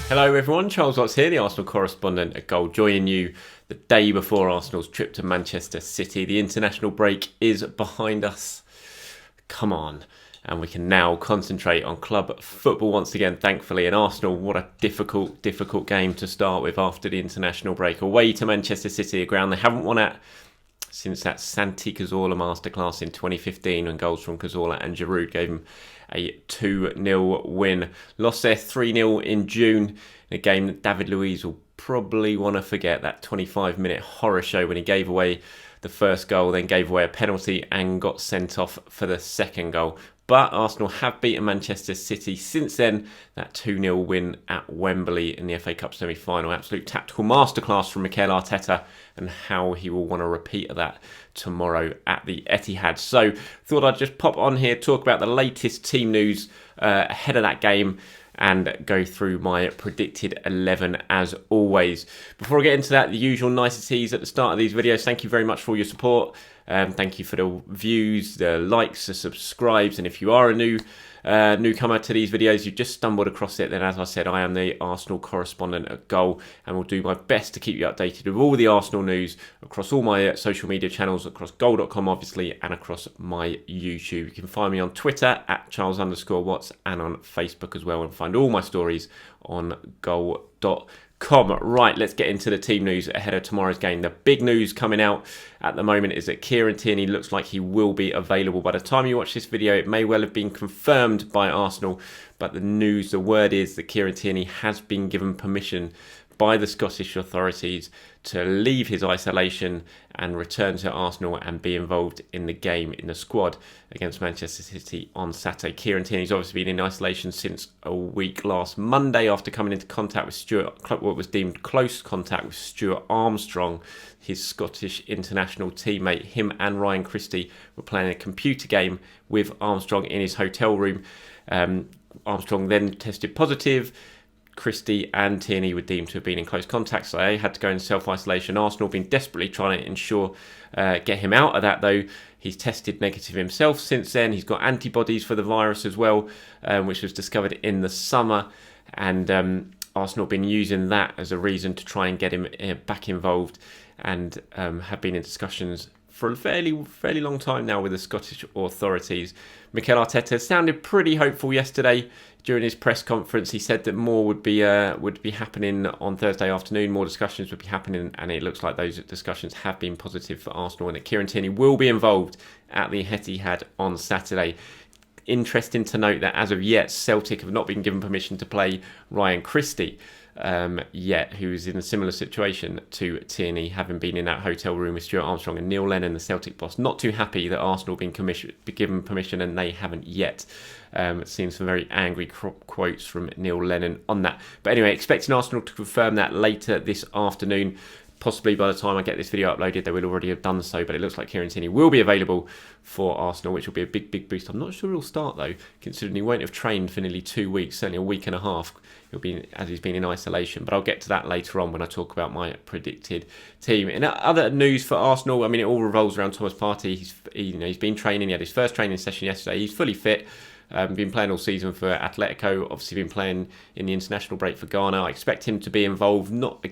Hello everyone, Charles Watts here, the Arsenal correspondent at Goal, joining you the day before Arsenal's trip to Manchester City. The international break is behind us. Come on. And we can now concentrate on club football once again, thankfully. And Arsenal, what a difficult game to start with after the international break. Away to Manchester City, a ground they haven't won at since that Santi Cazorla masterclass in 2015, when goals from Cazorla and Giroud gave him a 2-0 win. Lost there 3-0 in June, in a game that David Luiz will probably want to forget. That 25-minute horror show when he gave away the first goal, then gave away a penalty and got sent off for the second goal. But Arsenal have beaten Manchester City since then. That 2-0 win at Wembley in the FA Cup semi-final. Absolute tactical masterclass from Mikel Arteta, and how he will want to repeat of that tomorrow at the Etihad. So thought I'd just pop on here, talk about the latest team news ahead of that game, and go through my predicted 11 as always. Before I get into that, the usual niceties at the start of these videos. Thank you very much for your support. Thank you for the views, the likes, the subscribes, and if you are a newcomer to these videos, you've just stumbled across it, then as I said, I am the Arsenal correspondent at Goal, and will do my best to keep you updated with all the Arsenal news across all my social media channels, across goal.com obviously, and across my YouTube. You can find me on Twitter at Charles_Watts, and on Facebook as well, and find all my stories on goal.com. Right, let's get into the team news ahead of tomorrow's game. The big news coming out at the moment is that Kieran Tierney looks like he will be available. By the time you watch this video, it may well have been confirmed by Arsenal, but the word is that Kieran Tierney has been given permission by the Scottish authorities to leave his isolation and return to Arsenal and be involved in the game, in the squad against Manchester City on Saturday. Kieran Tierney's obviously been in isolation since a week last Monday after coming into contact with what was deemed close contact with Stuart Armstrong, his Scottish international teammate. Him and Ryan Christie were playing a computer game with Armstrong in his hotel room. Armstrong then tested positive. Christie and Tierney were deemed to have been in close contact, so they had to go in self-isolation. Arsenal have been desperately trying to get him out of that, though. He's tested negative himself since then. He's got antibodies for the virus as well, which was discovered in the summer, and Arsenal have been using that as a reason to try and get him back involved, and have been in discussions for a fairly long time now with the Scottish authorities. Mikel Arteta sounded pretty hopeful yesterday during his press conference. He said that more would be happening on Thursday afternoon. More discussions would be happening, and it looks like those discussions have been positive for Arsenal, and that Kieran Tierney will be involved at the Etihad on Saturday. Interesting to note that as of yet, Celtic have not been given permission to play Ryan Christie yet, who's in a similar situation to Tierney, having been in that hotel room with Stuart Armstrong. And Neil Lennon, the Celtic boss, not too happy that Arsenal have been given permission and they haven't yet. Seen some very angry quotes from Neil Lennon on that. But anyway, expecting Arsenal to confirm that later this afternoon. Possibly by the time I get this video uploaded, they will already have done so, but it looks like Kieran Tierney will be available for Arsenal, which will be a big boost. I'm not sure he'll start, though, considering he won't have trained for nearly 2 weeks, certainly a week and a half, as he's been in isolation. But I'll get to that later on when I talk about my predicted team. In other news for Arsenal, I mean, it all revolves around Thomas Partey. He's been training. He had his first training session yesterday. He's fully fit. Been playing all season for Atletico, obviously been playing in the international break for Ghana. I expect him to be involved. Not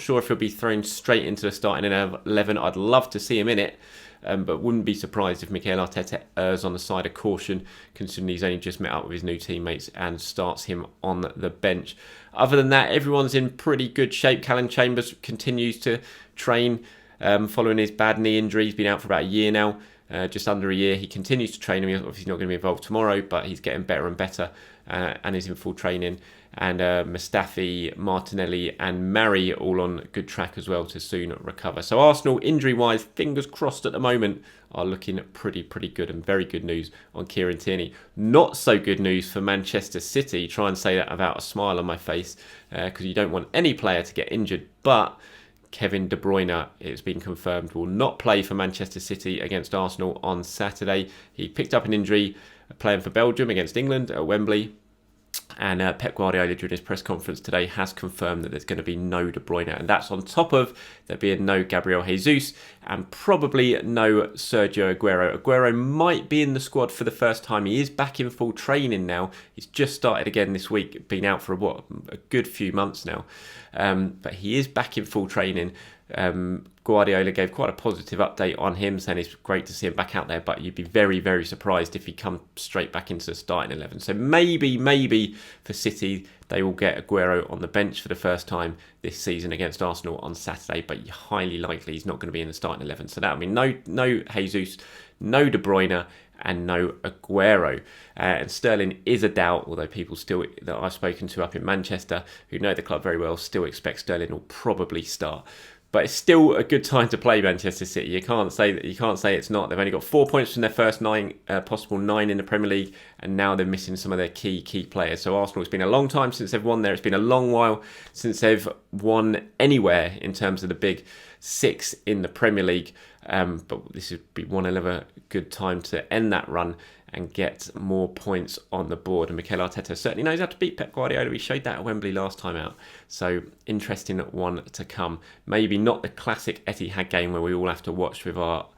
sure if he'll be thrown straight into the starting 11. I'd love to see him in it, but wouldn't be surprised if Mikel Arteta errs on the side of caution, considering he's only just met up with his new teammates, and starts him on the bench. Other than that, everyone's in pretty good shape. Callum Chambers continues to train following his bad knee injury. He's been out for about a year now. Just under a year. He continues to train. Obviously he's not going to be involved tomorrow, but he's getting better and better, and is in full training. And Mustafi, Martinelli and Mari all on good track as well to soon recover. So Arsenal, injury-wise, fingers crossed at the moment, are looking pretty good, and very good news on Kieran Tierney. Not so good news for Manchester City. Try and say that without a smile on my face, because you don't want any player to get injured, but Kevin De Bruyne, it's been confirmed, will not play for Manchester City against Arsenal on Saturday. He picked up an injury playing for Belgium against England at Wembley. And Pep Guardiola during his press conference today has confirmed that there's going to be no De Bruyne, and that's on top of there being no Gabriel Jesus and probably no Sergio Aguero. Aguero might be in the squad for the first time. He is back in full training now. He's just started again this week, been out for a good few months now. But he is back in full training. Guardiola gave quite a positive update on him, saying it's great to see him back out there, but you'd be very, very surprised if he comes straight back into the starting 11. So maybe for City, they will get Aguero on the bench for the first time this season against Arsenal on Saturday, but highly likely he's not going to be in the starting 11. So that would mean no Jesus, no De Bruyne, and no Aguero. And Sterling is a doubt, although people still that I've spoken to up in Manchester who know the club very well still expect Sterling will probably start. But it's still a good time to play Manchester City. You can't say it's not. They've only got 4 points from their first possible nine in the Premier League, and now they're missing some of their key players. So Arsenal, it's been a long time since they've won there. It's been a long while since they've won anywhere in terms of the big six in the Premier League. But this would be one hell of a good time to end that run and get more points on the board. And Mikel Arteta certainly knows how to beat Pep Guardiola. We showed that at Wembley last time out. So interesting one to come. Maybe not the classic Etihad game where we all have to watch with our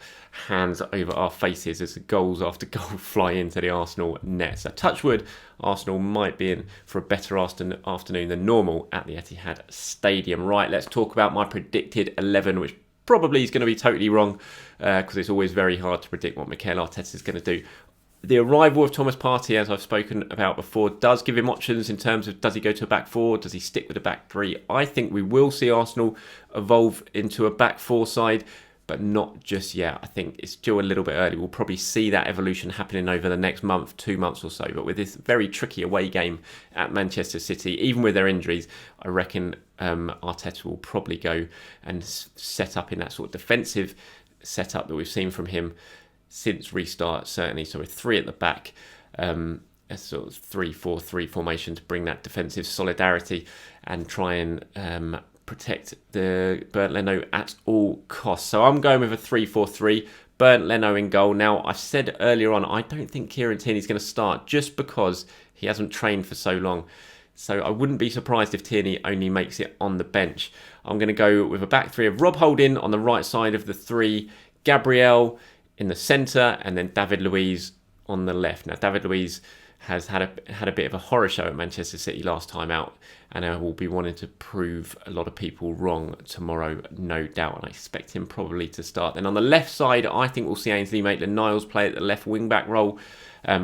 hands over our faces as the goals after goal fly into the Arsenal net. So touch wood, Arsenal might be in for a better afternoon than normal at the Etihad Stadium. Right, let's talk about my predicted 11, which probably is going to be totally wrong because it's always very hard to predict what Mikel Arteta is going to do. The arrival of Thomas Partey, as I've spoken about before, does give him options in terms of does he go to a back four, does he stick with a back three? I think we will see Arsenal evolve into a back four side, but not just yet. I think it's still a little bit early. We'll probably see that evolution happening over the next month, 2 months or so. But with this very tricky away game at Manchester City, even with their injuries, I reckon Arteta will probably go and set up in that sort of defensive setup that we've seen from him since restart, certainly. So with three at the back, a sort of 3-4-3 formation to bring that defensive solidarity and try and protect the Bernd Leno at all costs. So I'm going with a 3-4-3, Bernd Leno in goal. Now, I said earlier on, I don't think Kieran Tierney's going to start just because he hasn't trained for so long. So I wouldn't be surprised if Tierney only makes it on the bench. I'm going to go with a back three of Rob Holding on the right side of the three, Gabriel in the centre, and then David Luiz on the left. Now, David Luiz has had a bit of a horror show at Manchester City last time out, and will be wanting to prove a lot of people wrong tomorrow, no doubt. And I expect him probably to start. Then on the left side, I think we'll see Ainsley Maitland-Niles play at the left wing-back role.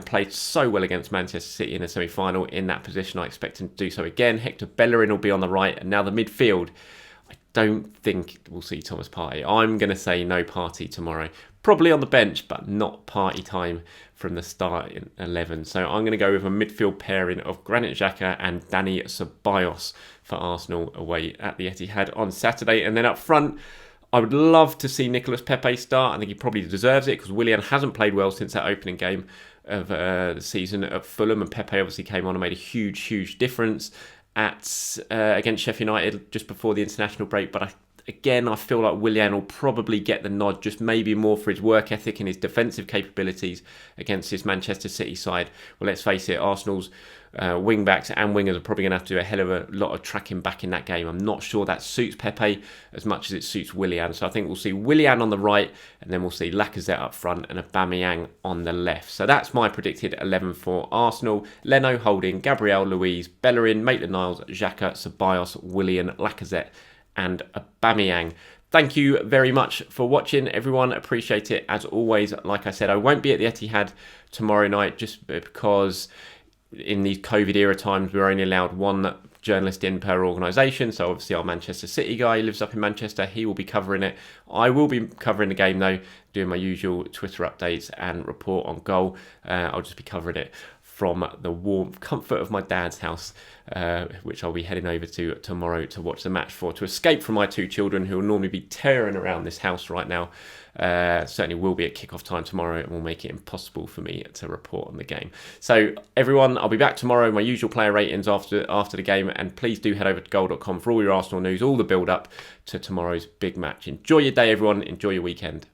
Played so well against Manchester City in the semi-final in that position. I expect him to do so again. Hector Bellerin will be on the right, and now the midfield. I don't think we'll see Thomas Partey. I'm going to say no Partey tomorrow. Probably on the bench, but not Partey time from the start in 11. So I'm going to go with a midfield pairing of Granit Xhaka and Dani Ceballos for Arsenal away at the Etihad on Saturday. And then up front, I would love to see Nicolas Pepe start. I think he probably deserves it because Willian hasn't played well since that opening game of the season at Fulham, and Pepe obviously came on and made a huge difference at against Sheffield United just before the international break. But I feel like Willian will probably get the nod, just maybe more for his work ethic and his defensive capabilities against his Manchester City side. Well, let's face it, Arsenal's wing-backs and wingers are probably going to have to do a hell of a lot of tracking back in that game. I'm not sure that suits Pepe as much as it suits Willian. So I think we'll see Willian on the right, and then we'll see Lacazette up front and Aubameyang on the left. So that's my predicted 11 for Arsenal. Leno, Holding, Gabriel, Luiz, Bellerin, Maitland-Niles, Xhaka, Ceballos, Willian, Lacazette and Aubameyang. Thank you very much for watching, everyone. Appreciate it. As always, like I said, I won't be at the Etihad tomorrow night just because in these COVID era times, we're only allowed one journalist in per organisation. So obviously our Manchester City guy lives up in Manchester. He will be covering it. I will be covering the game though, doing my usual Twitter updates and report on goal. I'll just be covering it from the warm comfort of my dad's house, which I'll be heading over to tomorrow to watch the match for, to escape from my two children who will normally be tearing around this house right now. Certainly will be at kickoff time tomorrow and will make it impossible for me to report on the game. So everyone, I'll be back tomorrow, my usual player ratings after the game, and please do head over to goal.com for all your Arsenal news, all the build up to tomorrow's big match. Enjoy your day, everyone. Enjoy your weekend.